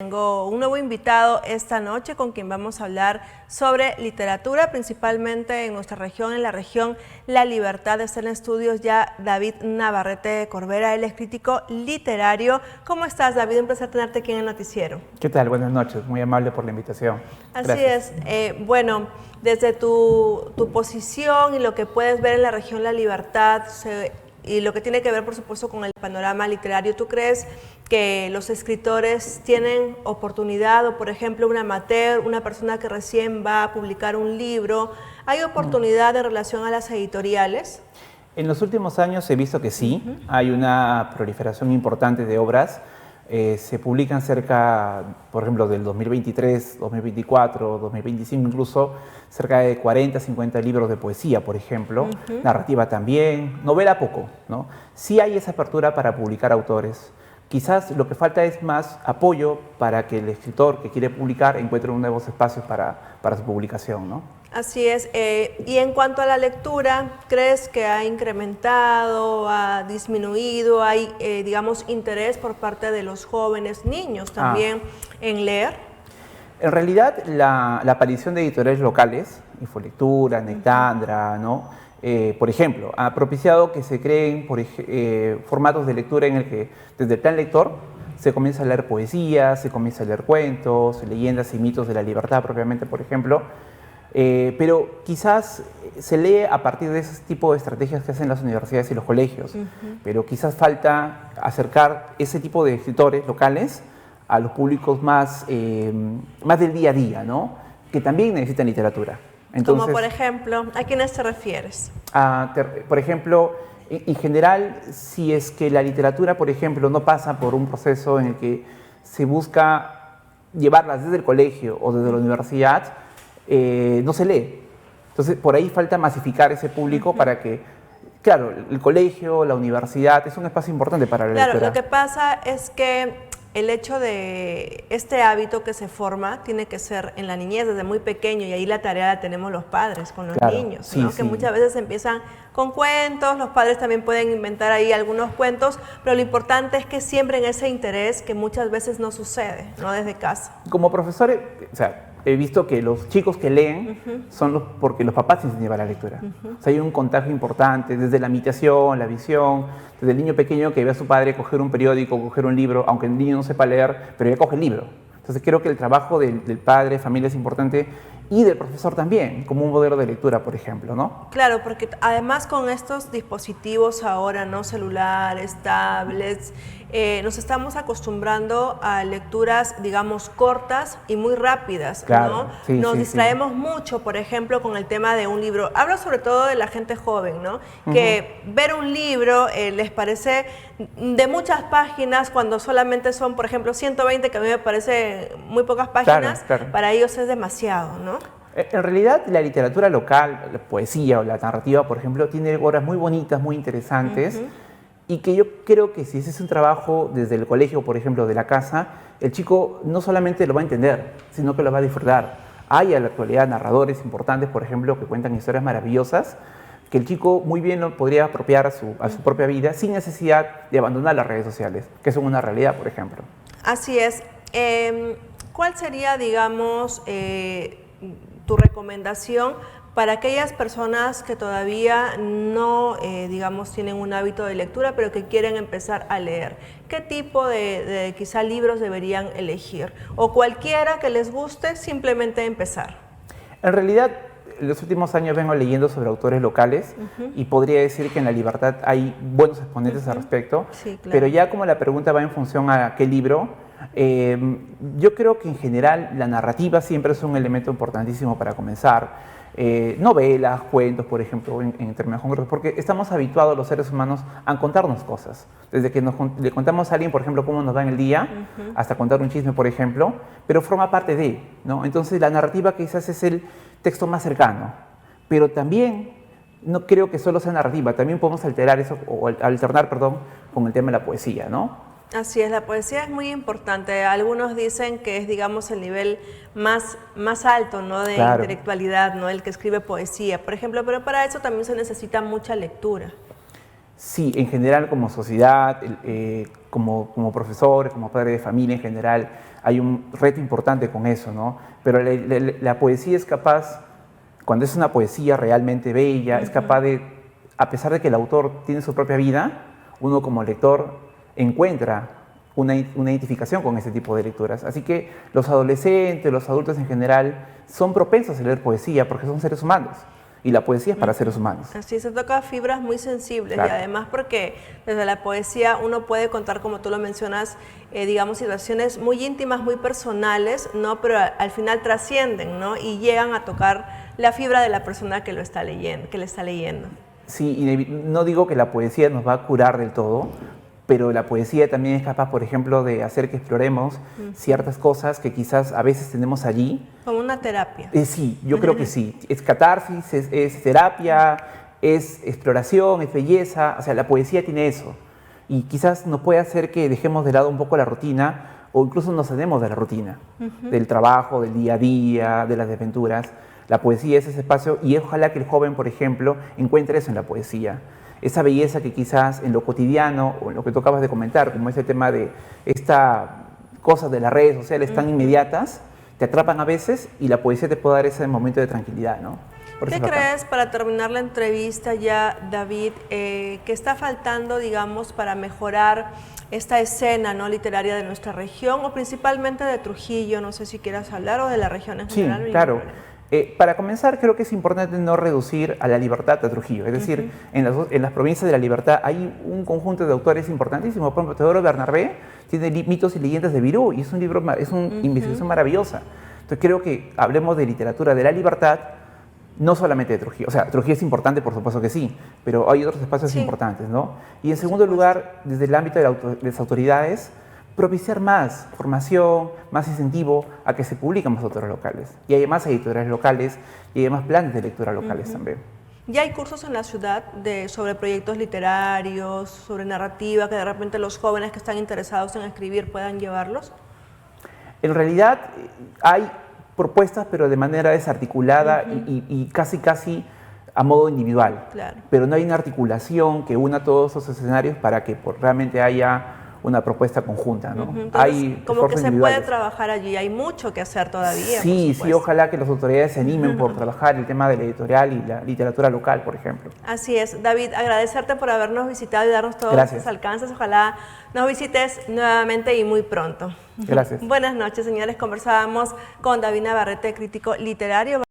Tengo un nuevo invitado esta noche con quien vamos a hablar sobre literatura, principalmente en nuestra región, en la región La Libertad. Está en estudios ya David Navarrete Corbera, él es crítico literario. ¿Cómo estás, David? Un placer tenerte aquí en el noticiero. ¿Qué tal? Buenas noches, muy amable por la invitación. Así Gracias. es. Bueno, desde tu posición y lo que puedes ver en la región La Libertad y lo que tiene que ver, por supuesto, con el panorama literario, ¿tú crees que los escritores tienen oportunidad, o por ejemplo un amateur, una persona que recién va a publicar un libro, hay oportunidad en relación a las editoriales? En los últimos años he visto que sí, hay una proliferación importante de obras. Se publican cerca, por ejemplo, del 2023, 2024, 2025 incluso, cerca de 40, 50 libros de poesía, por ejemplo, narrativa también, novela poco, ¿no? Sí hay esa apertura para publicar autores. Quizás lo que falta es más apoyo para que el escritor que quiere publicar encuentre nuevos espacios para su publicación, ¿no? Así es. Y en cuanto a la lectura, ¿crees que ha incrementado, ha disminuido, hay, digamos, interés por parte de los jóvenes, niños también, en leer? En realidad, la aparición de editoriales locales, Infolectura, Nectandra, ¿no? Por ejemplo, ha propiciado que se creen formatos de lectura en el que desde el plan lector se comienza a leer poesía, se comienza a leer cuentos, leyendas y mitos de la libertad propiamente, por ejemplo. Pero quizás se lee a partir de ese tipo de estrategias que hacen las universidades y los colegios, pero quizás falta acercar ese tipo de escritores locales a los públicos más del día a día, ¿no? Que también necesitan literatura. Entonces, como por ejemplo, ¿a quiénes te refieres? Por ejemplo, en general, si es que la literatura, por ejemplo, no pasa por un proceso en el que se busca llevarlas desde el colegio o desde la universidad, no se lee. Entonces, por ahí falta masificar ese público para que, claro, el colegio, la universidad, es un espacio importante para la lectura. Claro, lo que pasa es que el hecho de este hábito que se forma tiene que ser en la niñez, desde muy pequeño, y ahí la tarea la tenemos los padres con los niños, sí, ¿no? sí. Que muchas veces empiezan con cuentos, los padres también pueden inventar ahí algunos cuentos, pero lo importante es que siembren ese interés que muchas veces no sucede, ¿no? Desde casa. Como profesor, o sea, he visto que los chicos que leen son porque los papás incentivan la lectura. O sea, hay un contagio importante desde la imitación, la visión, desde el niño pequeño que ve a su padre coger un periódico, coger un libro, aunque el niño no sepa leer, pero ya coge el libro. Entonces creo que el trabajo del padre, familia es importante, y del profesor también, como un modelo de lectura, por ejemplo, ¿no? Claro, porque además con estos dispositivos ahora, ¿no? Celulares, tablets, nos estamos acostumbrando a lecturas, digamos, cortas y muy rápidas, Claro, ¿no? sí, Nos sí, distraemos mucho, por ejemplo, con el tema de un libro. Hablo sobre todo de la gente joven, ¿no? Que ver un libro les parece de muchas páginas, cuando solamente son, por ejemplo, 120, que a mí me parece muy pocas páginas, para ellos es demasiado, ¿no? En realidad, la literatura local, la poesía o la narrativa, por ejemplo, tiene obras muy bonitas, muy interesantes, y que yo creo que si ese es un trabajo desde el colegio, por ejemplo, de la casa, el chico no solamente lo va a entender, sino que lo va a disfrutar. Hay en la actualidad narradores importantes, por ejemplo, que cuentan historias maravillosas, que el chico muy bien lo podría apropiar a su propia vida sin necesidad de abandonar las redes sociales, que son una realidad, por ejemplo. Así es. ¿Cuál sería, digamos, tu recomendación para aquellas personas que todavía no, digamos, tienen un hábito de lectura, pero que quieren empezar a leer? ¿Qué tipo de quizá libros deberían elegir? O cualquiera que les guste, simplemente empezar. En realidad, en los últimos años vengo leyendo sobre autores locales y podría decir que en La Libertad hay buenos exponentes al respecto, sí, claro. Pero ya como la pregunta va en función a qué libro, yo creo que en general la narrativa siempre es un elemento importantísimo para comenzar. Novelas, cuentos, por ejemplo, en términos concretos, porque estamos habituados los seres humanos a contarnos cosas. Desde que le contamos a alguien, por ejemplo, cómo nos va en el día, hasta contar un chisme, por ejemplo, pero forma parte de, ¿no? Entonces la narrativa quizás es el texto más cercano, pero también no creo que solo sea narrativa, también podemos alterar eso, o alternar, perdón, con el tema de la poesía, ¿no? Así es, la poesía es muy importante. Algunos dicen que es, digamos, el nivel más alto, ¿no? De intelectualidad, ¿no? El que escribe poesía, por ejemplo, pero para eso también se necesita mucha lectura. Sí, en general como sociedad, como profesor, como padre de familia en general, hay un reto importante con eso, ¿no? Pero la poesía es capaz, cuando es una poesía realmente bella, es capaz de, a pesar de que el autor tiene su propia vida, uno como lector encuentra una identificación con ese tipo de lecturas. Así que los adolescentes, los adultos en general, son propensos a leer poesía porque son seres humanos. Y la poesía es para seres humanos. Así se toca fibras muy sensibles, Claro. y además porque desde la poesía uno puede contar, como tú lo mencionas, digamos, situaciones muy íntimas, muy personales, ¿no? Pero al final trascienden, ¿no? Y llegan a tocar la fibra de la persona que lo está leyendo, que le está leyendo. Sí, y no digo que la poesía nos va a curar del todo, pero la poesía también es capaz, por ejemplo, de hacer que exploremos ciertas cosas que quizás a veces tenemos allí. Como una terapia. Sí, yo creo que sí. Es catarsis, es terapia, es exploración, es belleza. O sea, la poesía tiene eso. Y quizás nos puede hacer que dejemos de lado un poco la rutina o incluso nos salemos de la rutina, del trabajo, del día a día, de las desventuras. La poesía es ese espacio y ojalá que el joven, por ejemplo, encuentre eso en la poesía. Esa belleza que quizás en lo cotidiano o en lo que tú acabas de comentar, como ese tema de esta cosa de las redes sociales tan inmediatas, te atrapan a veces y la poesía te puede dar ese momento de tranquilidad, ¿no? Por eso ¿Qué es bacán. crees, para terminar la entrevista ya, David, que está faltando, digamos, para mejorar esta escena, ¿no?, literaria de nuestra región o principalmente de Trujillo? No sé si quieras hablar, o de la región en Sí, general. claro. Para comenzar, creo que es importante no reducir a la libertad a Trujillo. Es decir, en las provincias de la libertad hay un conjunto de autores importantísimos. Por ejemplo, Teodoro Bernabé tiene Mitos y leyendas de Virú y es un libro, es una investigación maravillosa. Entonces creo que hablemos de literatura de la libertad, no solamente de Trujillo. O sea, Trujillo es importante, por supuesto que sí, pero hay otros espacios importantes, ¿no? Y en segundo lugar, desde el ámbito de las autoridades, propiciar más formación, más incentivo a que se publiquen más autores locales. Y hay más editoriales locales y hay más planes de lectura locales también. ¿Ya hay cursos en la ciudad sobre proyectos literarios, sobre narrativa, que de repente los jóvenes que están interesados en escribir puedan llevarlos? En realidad hay propuestas, pero de manera desarticulada y casi a modo individual. Claro. Pero no hay una articulación que una todos esos escenarios para que realmente haya una propuesta conjunta, ¿no? Entonces, Hay como que esfuerzos se individuales. puede trabajar allí, hay mucho que hacer todavía. Sí, por sí, supuesto. ojalá que las autoridades se animen por trabajar el tema de la editorial y la literatura local, por ejemplo. Así es, David, agradecerte por habernos visitado y darnos todos Gracias. estos alcances. Ojalá nos visites nuevamente y muy pronto. Gracias. Buenas noches, señores. Conversábamos con David Navarrete, crítico literario.